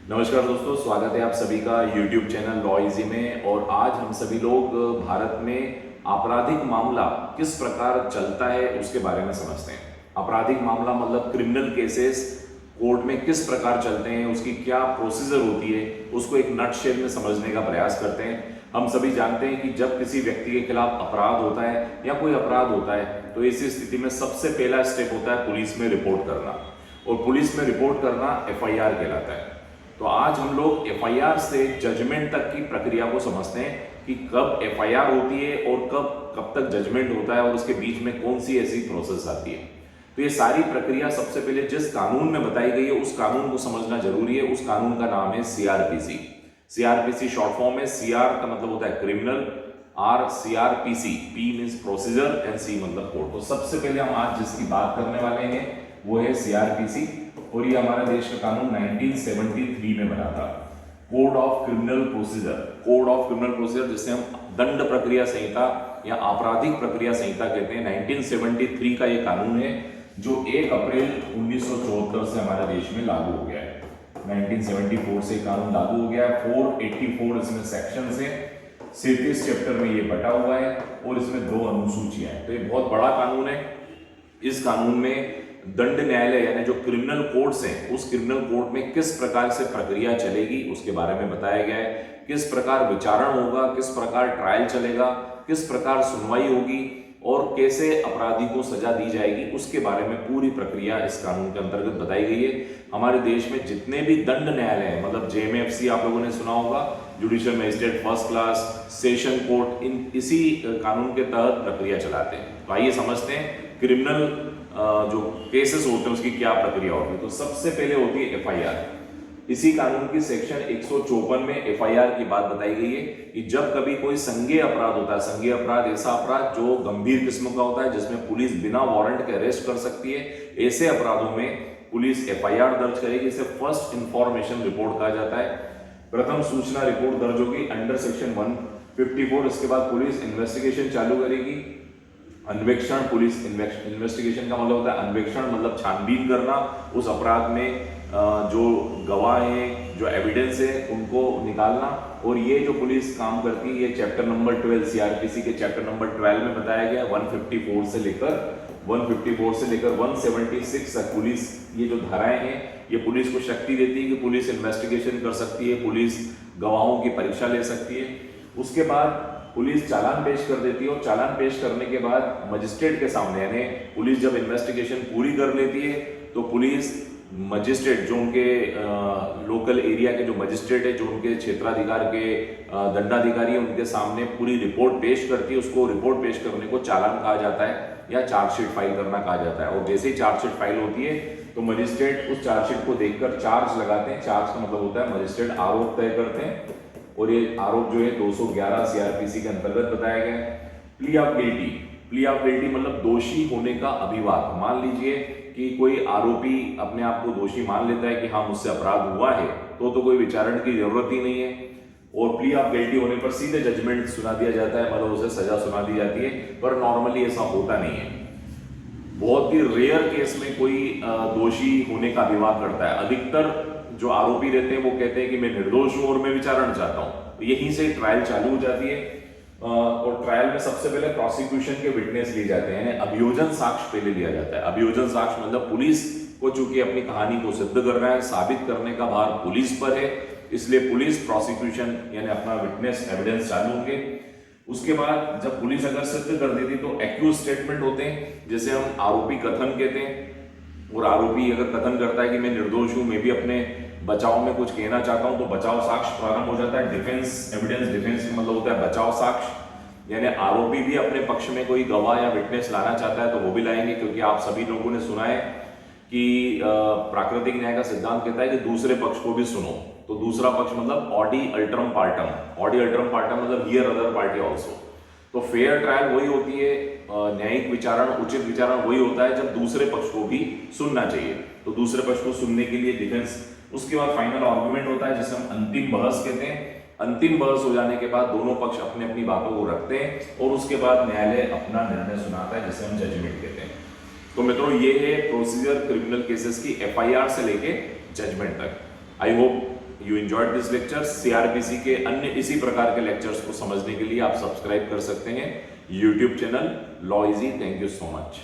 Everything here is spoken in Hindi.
नमस्कार दोस्तों, स्वागत है आप सभी का YouTube चैनल लॉ इजी में। और आज हम सभी लोग भारत में आपराधिक मामला किस प्रकार चलता है उसके बारे में समझते हैं। आपराधिक मामला मतलब क्रिमिनल केसेस कोर्ट में किस प्रकार चलते हैं, उसकी क्या प्रोसीजर होती है, उसको एक नटशेल में समझने का प्रयास करते हैं। हम सभी जानते हैं कि जब किसी व्यक्ति के खिलाफ अपराध होता है या कोई अपराध होता है तो ऐसी स्थिति में सबसे पहला स्टेप होता है पुलिस में रिपोर्ट करना, और पुलिस में रिपोर्ट करना FIR कहलाता है। तो आज हम लोग FIR से जजमेंट तक की प्रक्रिया को समझते हैं कि कब FIR होती है और कब तक जजमेंट होता है और उसके बीच में कौन सी ऐसी प्रोसेस आती है। तो ये सारी प्रक्रिया सबसे पहले जिस कानून में बताई गई है उस कानून को समझना जरूरी है। उस कानून का नाम है CRPC। CRPC शॉर्ट फॉर्म है। CR का मतलब होता है criminal, R CRPC, P means procedure and C मतलब कोर्ट। तो सबसे पहले हम आज जिसकी बात करने वाले हैं वो है CRPC, और ये हमारे देश का कानून 1973 में बना था। Code of criminal procedure, code of criminal procedure जिसे हम दंड प्रक्रिया संहिता या आपराधिक प्रक्रिया संहिता कहते हैं। 1973 का ये कानून है जो 1 अप्रैल 1974 से हमारे देश में लागू हो गया है। 1974 से कानून लागू हो गया है। 484 इसमें सेक्शन है, 37 चैप्टर में ये बटा हुआ है और इसमें 2 अनुसूचियां हैं। तो ये बहुत बड़ा कानून है। इस कानून में दंड न्यायालय यानी जो क्रिमिनल कोर्ट्स हैं उस क्रिमिनल कोर्ट में किस प्रकार से प्रक्रिया चलेगी उसके बारे में बताया गया है। किस प्रकार विचारण होगा, किस प्रकार ट्रायल चलेगा, किस प्रकार सुनवाई होगी और कैसे अपराधी को सजा दी जाएगी, उसके बारे में पूरी प्रक्रिया इस कानून के अंतर्गत बताई गई है। हमारे देश में जितने भी दंड न्यायालय हैं, मतलब JMFC आप लोगों ने सुना होगा, judicial magistrate first class, session court, इसी कानून के तहत प्रक्रिया चलाते हैं। तो आइए समझते हैं क्रिमिनल जो केसेस होते हैं उसकी क्या प्रक्रिया होती है। तो सबसे पहले होती है FIR। इसी कानून की सेक्शन 154 में FIR की बात बताई गई है कि जब कभी कोई संज्ञेय अपराध होता है, संज्ञेय अपराध ऐसा अपराध जो गंभीर किस्म का होता है जिसमें पुलिस बिना वारंट के अरेस्ट कर सकती है, ऐसे अपराधों में पुलिस FIR दर्ज करेगी। इसे फर्स्ट इंफॉर्मेशन रिपोर्ट कहा जाता है। प्रथम सूचना रिपोर्ट दर्ज होगी अंडर सेक्शन 154। इसके बाद पुलिस इन्वेस्टिगेशन चालू करेगी। अन्वेषण, पुलिस इन्वेस्टिगेशन का मतलब होता है अन्वेषण, मतलब छानबीन करना, उस अपराध में जो गवाह हैं, जो एविडेंस है उनको निकालना। और ये जो पुलिस काम करती है ये चैप्टर नंबर 12 CRPC के चैप्टर नंबर 12 में बताया गया। 154 से लेकर 176 तक पुलिस, ये जो धाराएं हैं ये पुलिस को शक्ति देती है कि पुलिस इन्वेस्टिगेशन कर सकती है, पुलिस गवाहों की परीक्षा ले सकती है। उसके बाद पुलिस चालान पेश कर देती है और चालान पेश करने के बाद मजिस्ट्रेट के सामने, यानी पुलिस जब इन्वेस्टिगेशन पूरी कर लेती है तो पुलिस मजिस्ट्रेट जो उनके लोकल एरिया के जो मजिस्ट्रेट है, जो उनके क्षेत्राधिकार के दंडाधिकारी है, उनके सामने पूरी रिपोर्ट पेश करती है। उसको रिपोर्ट पेश करने को चालान कहा जाता है या चार्जशीट फाइल करना कहा जाता है। और जैसे ही चार्जशीट फाइल होती है तो मजिस्ट्रेट उस चार्जशीट को देखकर चार्ज लगाते हैं। चार्ज का मतलब होता है मजिस्ट्रेट आरोप तय करते हैं, और ये आरोप जो है 211 CRPC के अंतर्गत बताया गया है। Plea of guilty, plea of guilty मतलब दोषी होने का अभिवाद। मान लीजिए कि कोई आरोपी अपने आप को दोषी मान लेता है कि हाँ मुझसे अपराध हुआ है, तो कोई विचारण की जरूरत ही नहीं है, और प्ली ऑफ गिल्टी होने पर सीधे जजमेंट सुना दिया जाता है, मतलब उसे सजा सुना दी जाती है। पर नॉर्मली ऐसा होता नहीं है। बहुत ही रेयर केस में कोई दोषी होने का अभिवाद करता है। अधिकतर जो आरोपी रहते हैं वो कहते हैं कि मैं निर्दोष हूं और मैं विचारण चाहता हूं। तो यहीं से ट्रायल चालू हो जाती है। और ट्रायल में सबसे पहले प्रोसिक्यूशन के विटनेस लिए जाते हैं, यानी अभियोजन साक्ष्य पहले लिया जाता है। अभियोजन साक्ष्य मतलब पुलिस को चूंकि अपनी कहानी को सिद्ध करना है, साबित करने का भार पुलिस पर है, इसलिए पुलिस प्रोसिक्यूशन यानी अपना विटनेस एविडेंस चालू होंगे। उसके बाद जब पुलिस अगर सिद्ध कर देती तो एक्यूज स्टेटमेंट होते हैं, जैसे हम आरोपी कथन कहते हैं। और आरोपी अगर कथन करता है कि मैं निर्दोष हूं, मैं भी अपने बचाव में कुछ कहना चाहता हूं, तो बचाव साक्ष्य प्रारंभ हो जाता है। डिफेंस एविडेंस, डिफेंस का मतलब होता है बचाव साक्ष्य, यानी आरोपी भी अपने पक्ष में कोई गवाह या विटनेस लाना चाहता है तो वो भी लाएंगे। क्योंकि आप सभी लोगों ने सुना है कि प्राकृतिक न्याय का सिद्धांत कहता है कि दूसरे पक्ष को भी सुनो। तो दूसरा पक्ष मतलब ऑडी अल्टरम पार्टम, ऑडी अल्टरम पार्टम मतलब हियर अदर पार्टी ऑल्सो। तो फेयर ट्रायल वही होती है, न्यायिक विचारण, उचित विचारण वही होता है जब दूसरे पक्ष को भी सुनना चाहिए। तो दूसरे पक्ष को सुनने के लिए डिफेंस। उसके बाद फाइनल आर्गुमेंट होता है जिसे हम अंतिम बहस कहते हैं। अंतिम बहस हो जाने के बाद दोनों पक्ष अपने अपनी बातों को रखते हैं और उसके बाद न्यायालय अपना निर्णय सुनाता है जिसे हम जजमेंट कहते हैं। तो मित्रों ये है प्रोसीजर क्रिमिनल केसेस की FIR से लेके जजमेंट तक। I hope you enjoyed this lecture. CrPC के अन्य इसी प्रकार के लेक्चर्स को समझने के लिए आप सब्सक्राइब कर सकते हैं YouTube channel law easy. Thank you so much.